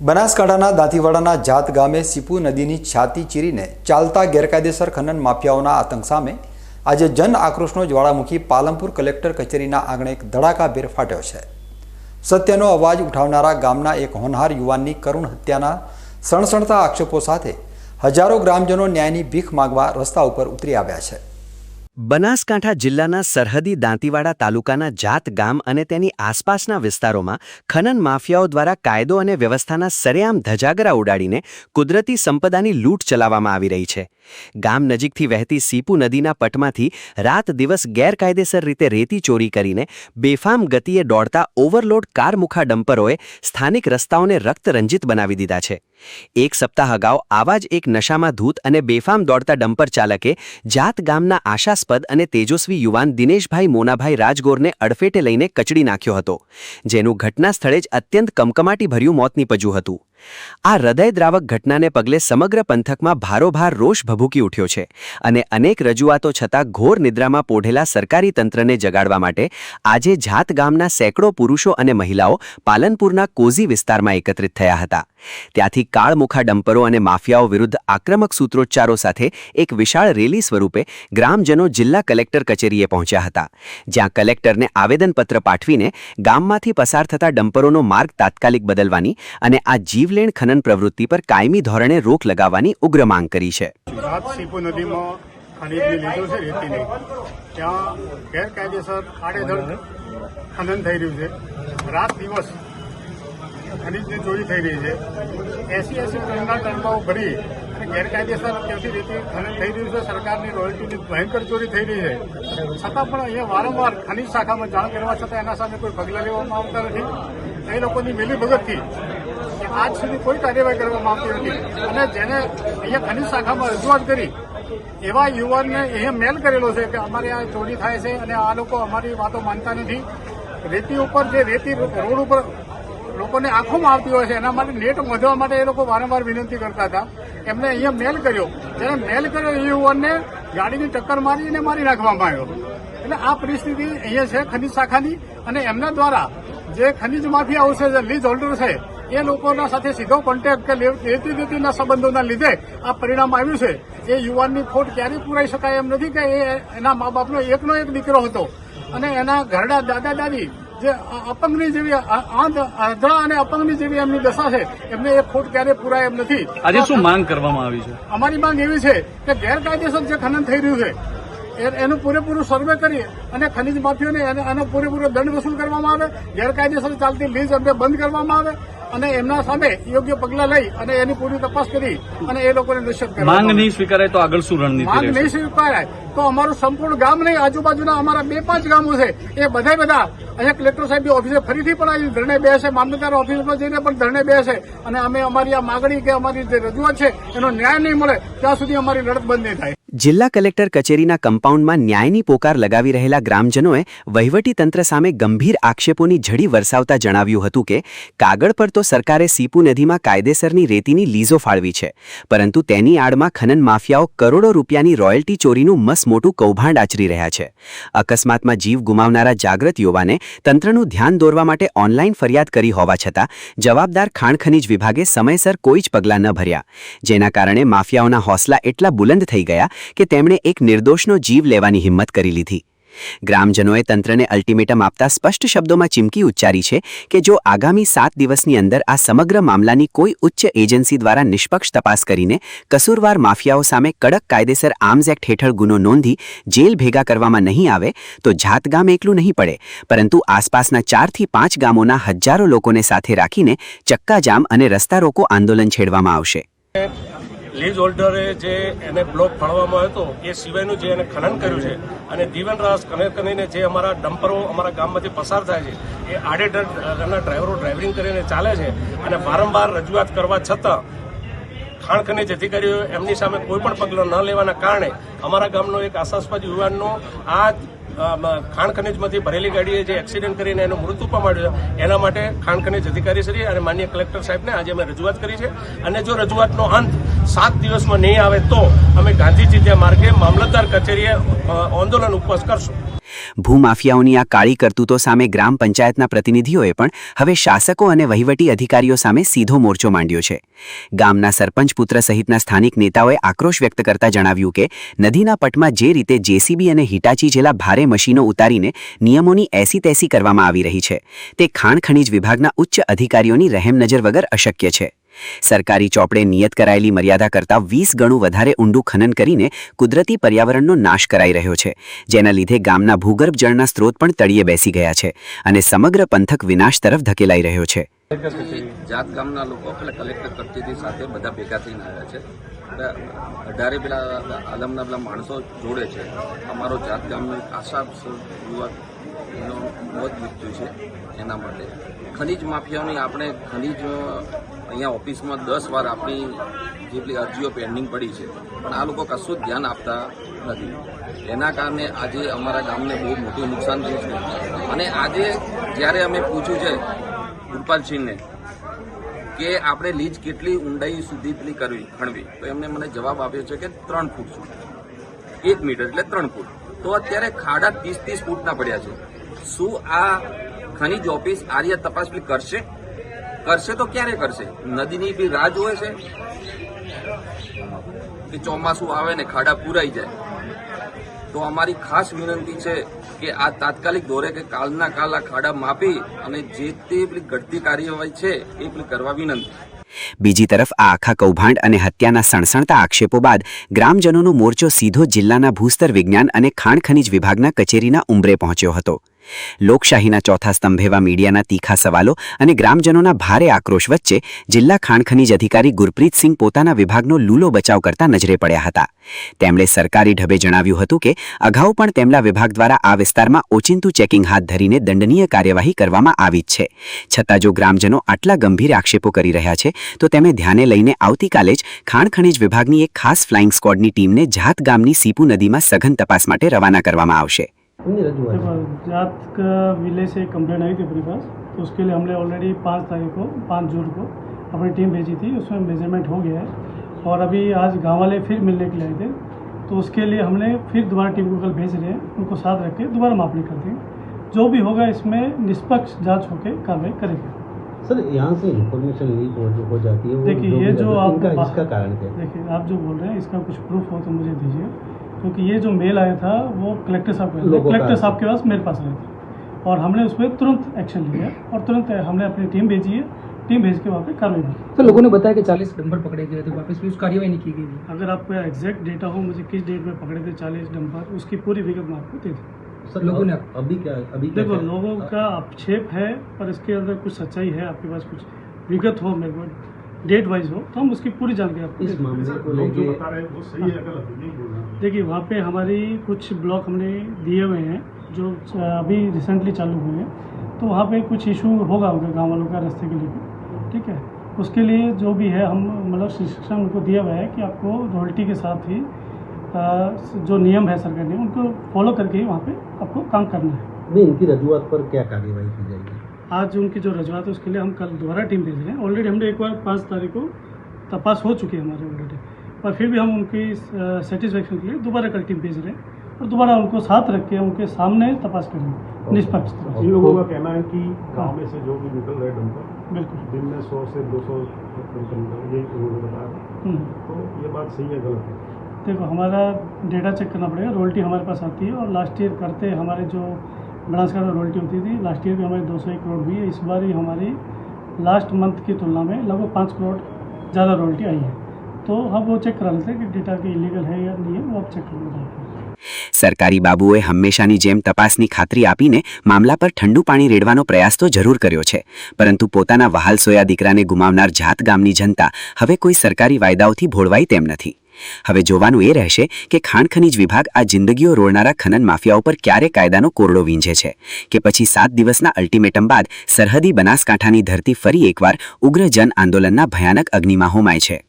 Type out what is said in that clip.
બનાસકાંઠાના દાંતીવાડાના જાત ગામે સીપુ નદીની છાતી ચીરીને ચાલતા ગેરકાયદેસર ખનન માફિયાઓના આતંક સામે આજે જન આક્રોશનો જ્વાળામુખી પાલનપુર કલેક્ટર કચેરીના આંગણે એક ધડાકાભેર ફાટ્યો છે। સત્યનો અવાજ ઉઠાવનારા ગામના એક હોનહાર યુવાનની કરુણ હત્યાના સણસણતા આક્ષેપો સાથે હજારો ગ્રામજનો ન્યાયની ભીખ માંગવા રસ્તા ઉપર ઉતરી આવ્યા છે। બનાસકાંઠા જિલ્લાના સરહદી દાંતીવાડા તાલુકાના જાત ગામ અને તેની આસપાસના વિસ્તારોમાં ખનન માફિયાઓ દ્વારા કાયદો અને વ્યવસ્થાના સરેઆમ ધજાગરા ઉડાડીને કુદરતી સંપદાની લૂંટ ચલાવવામાં આવી રહી છે। ગામ નજીકથી વહેતી સીપુ નદીના પટમાંથી રાત દિવસ ગેરકાયદેસર રીતે રેતી ચોરી કરીને બેફામ ગતિએ દોડતા ઓવરલોડ કારમુખા ડમ્પરોએ સ્થાનિક રસ્તાઓને રક્તરંજિત બનાવી દીધા છે। એક સપ્તાહ અગાઉ આવા જ એક નશામાં ધૂત અને બેફામ દોડતા ડમ્પર ચાલકે જાત ગામના આશાસ્પદ અને તેજસ્વી યુવાન દિનેશભાઈ મોનાભાઈ રાજગોરને અડફેટે લઈને કચડી નાખ્યો હતો, જેનું ઘટના સ્થળે જ અત્યંત કમકમાટીભર્યું મોત નીપજ્યું હતું। આ હૃદયદ્રાવક ઘટનાને પગલે સમગ્ર પંથકમાં ભારોભાર રોષ ભભૂકી ઉઠ્યો છે અને અનેક રજૂઆતો છતાં ઘોર નિદ્રામાં પોઢેલા સરકારી તંત્રને જગાડવા માટે આજે જાત ગામના સેંકડો પુરુષો અને મહિલાઓ પાલનપુરના કોઝી વિસ્તારમાં એકત્રિત થયા હતા। ત્યાંથી કાળમુખા ડમ્પરો અને માફિયાઓ વિરુદ્ધ આક્રમક સૂત્રોચ્ચારો સાથે એક વિશાળ રેલી સ્વરૂપે ગ્રામજનો જિલ્લા કલેક્ટર કચેરીએ પહોંચ્યા હતા, જ્યાં કલેક્ટરને આવેદનપત્ર પાઠવીને ગામમાંથી પસાર થતા ડમ્પરોનો માર્ગ તાત્કાલિક બદલવાની અને આ જીવલેણ ખનન પ્રવૃત્તિ પર કાયમી ધોરણે રોક લગાવવાની ઉગ્ર માંગ કરી છે। સીપુ નદીમાં ખનીજની લીધો છે રેતીની, ત્યાં ગેરકાયદેસર આડેધડ ખનન થઈ રહ્યું છે। રાત દિવસ ખનીજની ચોરી થઈ રહી છે। 80 ટનના ટનકાઓ ભરી અને ગેરકાયદેસર ત્યાંથી રેતી ખનન થઈ રહ્યું છે। સરકારની રોયલ્ટીની ભયંકર ચોરી થઈ રહી છે, છતાં પણ અહીંયા વારંવાર ખનીજ શાખામાં જાણ કરવા છતાં એના સામે કોઈ પગલાં લેવામાં આવતા નથી। એ લોકોની મિલીભગતથી આજ સુધી કોઈ કાર્યવાહી કરવામાં આવતી નથી અને જેને અહીંયા ખનીજ શાખામાં રજૂઆત કરી એવા યુવાનને અહીંયા મેલ કરેલો છે કે અમારે આ ચોરી થાય છે અને આ લોકો અમારી વાતો માનતા નથી। રેતી ઉપર જે રેતી રોડ ઉપર લોકોને આંખોમાં આવતી હોય છે એના માટે નેટ વધવા માટે એ લોકો વારંવાર વિનંતી કરતા હતા। એમને અહીંયા મેલ કર્યો, જેને મેલ કર્યો એ યુવાનને ગાડીની ટક્કર મારી અને મારી નાખવામાં આવ્યો। એટલે આ પરિસ્થિતિ અહીંયા છે ખનીજ શાખાની અને એમના દ્વારા જે ખનીજ માફિયાઓ છે, જે લીઝ હોલ્ડર છે, એ લોકોના સાથે સીધો કોન્ટેક્ટ કે લેતી દેતીના સંબંધોના લીધે આ પરિણામ આવ્યું છે। એ યુવાનની ખોટ ક્યારેય પૂરાઈ શકાય એમ નથી કે એના મા બાપનો એકનો એક દીકરો હતો અને એના ઘરડા દાદા દાદી જે અપંગની જેવી આંધળા અને અપંગની જેવી એમની દશા છે, એમને એ ખોટ ક્યારેય પૂરાય એમ નથી। આજે શું માંગ કરવામાં આવી છે? અમારી માંગ એવી છે કે ગેરકાયદેસર જે ખનન થઈ રહ્યું છે એનું પૂરેપૂરું સર્વે કરી અને ખનીજ માફિયાને એનો પૂરેપૂરો દંડ વસૂલ કરવામાં આવે। ગેરકાયદેસર ચાલતી લીઝ અમને બંધ કરવામાં આવે અને એમના સામે યોગ્ય પગલાં લઈ અને એની પૂરી તપાસ કરી અને એ લોકોને નિશ્ચિત કરે। માંગ નહીં સ્વીકારાય તો આગળ શું રણનીતિ? માંગ નહીં સ્વીકારાય તો અમારું સંપૂર્ણ ગામ નહીં, આજુબાજુના અમારા 2-5 ગામો છે એ બધા અહીંયા કલેક્ટર સાહેબની ઓફિસે ફરીથી પણ અહીં ધરણે બેસે, મામલતદાર ઓફિસમાં જઈને પણ ધરણે બેસે અને અમે અમારી આ માગણી કે અમારી જે રજૂઆત છે એનો ન્યાય નહીં મળે ત્યાં સુધી અમારી લડત બંધ નહીં થાય। જિલ્લા કલેક્ટર કચેરીના કમ્પાઉન્ડમાં ન્યાયની પોકાર લગાવી રહેલા ગ્રામજનોએ વહીવટીતંત્ર સામે ગંભીર આક્ષેપોની ઝડી વરસાવતા જણાવ્યું હતું કે કાગળ પર તો સરકારે સીપુ નદીમાં કાયદેસરની રેતીની લીઝો ફાળવી છે, પરંતુ તેની આડમાં ખનન માફિયાઓ કરોડો રૂપિયાની રોયલ્ટી ચોરીનું મસમોટું કૌભાંડ આચરી રહ્યા છે। અકસ્માતમાં જીવ ગુમાવનારા જાગૃત યુવાને તંત્રનું ધ્યાન દોરવા માટે ઓનલાઈન ફરિયાદ કરી હોવા છતાં જવાબદાર ખાણ ખનીજ વિભાગે સમયસર કોઈ જ પગલાં ન ભર્યા, જેના કારણે માફિયાઓના હોસલા એટલા બુલંદ થઈ ગયા કે તેમણે એક નિર્દોષનો જીવ લેવાની હિંમત કરી લીધી। ગ્રામજનોએ તંત્રને અલ્ટિમેટમ આપતા સ્પષ્ટ શબ્દોમાં ચીમકી ઉચ્ચારી છે કે જો આગામી 7 દિવસની અંદર આ સમગ્ર મામલાની કોઈ ઉચ્ચ એજન્સી દ્વારા નિષ્પક્ષ તપાસ કરીને કસૂરવાર માફિયાઓ સામે કડક કાયદેસર આર્મ્સ એક્ટ હેઠળ ગુનો નોંધી જેલ ભેગા કરવામાં નહીં આવે તો જાત ગામ એકલું નહીં પડે, પરંતુ આસપાસના 4 થી 5 ગામોના હજારો લોકોને સાથે રાખીને ચક્કાજામ અને રસ્તા રોકો આંદોલન છેડવામાં આવશે। લીઝ હોલ્ડરે જે એને બ્લોક ફાળવામાં આવ્યો હતો એ સિવાયનું જે એને ખનન કર્યું છે અને જીવન રાસ કરીને જે અમારા ડમ્પરો અમારા ગામમાંથી પસાર થાય છે એ આડેધડના ડ્રાઈવરો ડ્રાઇવિંગ કરીને ચાલે છે અને વારંવાર રજૂઆત કરવા છતાં ખાણ ખનીજ અધિકારીઓ એમની સામે કોઈ પણ પગલાં ન લેવાના કારણે અમારા ગામનો એક આશાસ્પદ યુવાનનો આ ખાણ ખનીજમાંથી ભરેલી ગાડીએ જે એક્સિડન્ટ કરીને એનું મૃત્યુ પામ્યું છે એના માટે ખાણ ખનીજ અધિકારી શ્રી અને માનનીય કલેક્ટર સાહેબને આજે અમે રજૂઆત કરી છે અને જો રજૂઆતનો અંત 7 દિવસમાં નહીં આવે તો અમે ગાંધીજી માર્ગે મામલતદાર કચેરીએ આંદોલન ઉપવાસ કરશું। ભૂમાફિયાઓની આ કાળી કરતૂતો સામે ગ્રામ પંચાયતના પ્રતિનિધિઓએ પણ હવે શાસકો અને વહીવટી અધિકારીઓ સામે સીધો મોરચો માંડ્યો છે. ગામના સરપંચ પુત્ર સહિતના સ્થાનિક નેતાઓએ આક્રોશ વ્યક્ત કરતા જણાવ્યું કે નદીના પટમાં જે રીતે જેસીબી અને હિટાચી જેલા ભારે મશીનો ઉતારીને નિયમોની એસી-તેસી કરવામાં આવી રહી છે તે ખાણ ખનીજ વિભાગના ઉચ્ચ અધિકારીઓની રહેમનજર વગર અશક્ય છે. સરકારી ચોપડે નિયત કરાયેલી મર્યાદા કરતાં 20 ગણું વધારે ઊંડું ખનન કરીને કુદરતી પર્યાવરણનો નાશ કરાઈ રહ્યો છે, જેના લીધે ગામના ભૂગર્ભ જળના સ્ત્રોત પણ તળિયે બેસી ગયા છે અને સમગ્ર પંથક વિનાશ તરફ ધકેલાઈ રહ્યો છે. જાત ગામના લોકો પેલા કલેક્ટર કચેરી સાથે બધા ભેગા થઈને આવ્યા છે. 18 પેલા આલમના પેલા માણસો જોડે છે. અમારો જાત ગામનો આશા યુવકનો મોત મૃત્યુ છે. એના માટે ખનીજ માફિયાઓની આપણે ખનીજ અહીંયા ઓફિસમાં 10 વાર આપણી જેટલી અરજીઓ પેન્ડિંગ પડી છે, પણ આ લોકો કશું જ ધ્યાન આપતા નથી. એના કારણે આજે અમારા ગામને બહુ મોટું નુકસાન થયું છે. અને આજે જ્યારે અમે પૂછ્યું છે ગુરપાલસિંહને કે આપણે લીજ કેટલી ઊંડાઈ સુધી પેલી ખણવી, તો એમને મને જવાબ આપ્યો છે કે 3 ફૂટ સુધી, 1 મીટર એટલે 3 ફૂટ. તો અત્યારે ખાડા 30-30 ફૂટના પડ્યા છે. શું આ ખનીજ ઓફિસ આર્ય તપાસ બી કરશે તો ક્યારે કરશે? નદીની બી રાહ જોવે છે કે ચોમાસું આવે ને ખાડા પૂરાઈ જાય. તો અમારી ખાસ વિનંતી છે કે આ તાત્કાલિક ધોરે કે કાલના કાલ આ ખાડા માપી અને જે તે પેલી ઘટતી કાર્યવાહી છે એ પેલી કરવા વિનંતી. બીજી તરફ આ આખા કૌભાંડ અને હત્યાના સણસણતા આક્ષેપો બાદ ગ્રામજનોનો મોરચો સીધો જિલ્લાના ભૂસ્તર વિજ્ઞાન અને ખાણ ખનીજ વિભાગના કચેરીના ઉંબરે પહોંચ્યો હતો. લોકશાહીના ચોથા સ્તંભ એવા મીડિયાના તીખા સવાલો અને ગ્રામજનોના ભારે આક્રોશ વચ્ચે જિલ્લા ખાણ ખનીજ અધિકારી ગુરપ્રીતસિંહ પોતાના વિભાગનો લૂલો બચાવ કરતા નજરે પડ્યા હતા. તેમણે સરકારી ઢબે જણાવ્યું હતું કે અગાઉ પણ તેમના વિભાગ દ્વારા આ વિસ્તારમાં ઓચિંતું ચેકિંગ હાથ ધરીને દંડનીય કાર્યવાહી કરવામાં આવી જ છે. છતાં જો ગ્રામજનો આટલા ગંભીર આક્ષેપો કરી રહ્યા છે તો તેને ધ્યાને લઈને આવતીકાલે જ ખાણ ખનીજ વિભાગની એક ખાસ ફ્લાઇંગ સ્ક્વોડની ટીમને જાત ગામની સીપુ નદીમાં સઘન તપાસ માટે રવાના કરવામાં આવશે. देखो जात का विलेज से कंप्लेन आई थी अपने पास, तो उसके लिए हमने ऑलरेडी 5 जून को अपनी टीम भेजी थी. उसमें मेजरमेंट हो गया है और अभी आज गाँव वाले फिर मिलने के लिए आए थे, तो उसके लिए हमने फिर दोबारा टीम को कल भेज रहे हैं. उनको साथ रख के दोबारा मापनी कर देंगे. जो भी होगा इसमें निष्पक्ष जाँच होकर कार्रवाई करेंगे. सर यहाँ से इन्फॉर्मेशन लीक हो जाती है, देखिए ये जो आप इसका कारण क्या है? देखिए आप जो बोल रहे हैं इसका कुछ प्रूफ हो तो मुझे दीजिए, क्योंकि ये जो मेल आया था वो कलेक्टर साहब के पास मेरे पास आया था और हमने उस पर तुरंत एक्शन लिया और तुरंत हमने अपनी टीम भेजी है. टीम भेज के वहाँ पे कार्रवाई की. सर लोगों ने बताया कि 40 डंपर पकड़े गए थे, वापस भी उस कार्रवाई नहीं की गई. अगर आपको एग्जैक्ट डेटा हो मुझे किस डेट में पकड़े थे 40 डंपर, उसकी पूरी विगत मैं आपको दे दूँ. सर लोगों ने अभी देखो लोगों का आक्षेप है पर इसके अंदर कुछ सच्चाई है, आपके पास कुछ विगत हो मेरे को डेट वाइज हो तो हम उसकी पूरी जानकारी आपको इस मामले को लेके देखिए वहाँ पे हमारी कुछ ब्लॉक हमने दिए हुए हैं जो अभी रिसेंटली चालू हुए हैं, तो वहाँ पे कुछ इशू होगा उनके गाँव वालों का रास्ते के लिए. ठीक है, उसके लिए जो भी है हम मतलब शिक्षण उनको दिया हुआ है कि आपको रॉयल्टी के साथ ही जो नियम है सरकार ने उनको फॉलो करके ही वहाँ पे आपको काम करना है. नहीं, इनकी रजूआत पर क्या कार्रवाई की जाएगी? आज उनकी जो रजूआत है उसके लिए हम कल दोबारा टीम भेज रहे हैं. ऑलरेडी हमने एक बार 5 तारीख को तपास हो चुकी है हमारे ऑलरेडी, पर फिर भी हम उनकी सेटिस्फेक्शन के लिए दोबारा कल टीम भेज रहे हैं और दोबारा उनको साथ रख के उनके सामने तपास करेंगे निष्पक्ष. इन लोगों का कहना है कि गांव में से जो भी निकल रहे डंपर बिल्कुल दिन में 100 से 200 डंपर निकल, यही उन्होंने बताया. तो ये बात सही है गलत है? देखो हमारा डेटा चेक करना पड़ेगा. रॉयल्टी हमारे पास आती है और लास्ट ईयर करते हमारे जो बनासकांठा में रॉयल्टी होती थी, लास्ट ईयर भी हमारी 201 करोड़ हुई है. इस बार ही हमारी लास्ट मंथ की तुलना में लगभग 5 करोड़ ज़्यादा रॉयल्टी आई है. तो हम वो चेक करा लेते हैं कि डेटा की इलीगल है या नहीं है, वो आप चेक कर लेते हैं. સરકારી બાબુઓએ હંમેશાની જેમ તપાસની ખાતરી આપીને મામલા પર ઠંડુ પાણી રેડવાનો પ્રયાસ તો જરૂર કર્યો છે, પરંતુ પોતાના વહાલસોયા દીકરાને ગુમાવનાર જાત ગામની જનતા હવે કોઈ સરકારી વાયદાઓથી ભોળવાય તેમ નથી. હવે જોવાનું એ રહેશે કે ખાણ ખનીજ વિભાગ આ જિંદગીઓ રોળનારા ખનન માફિયાઓ પર ક્યારે કાયદાનો કોરડો વીંઝે છે કે પછી 7 દિવસના અલ્ટિમેટમ બાદ સરહદી બનાસકાંઠાની ધરતી ફરી એકવાર ઉગ્ર જન આંદોલનના ભયાનક અગ્નિમાં હોમાય છે.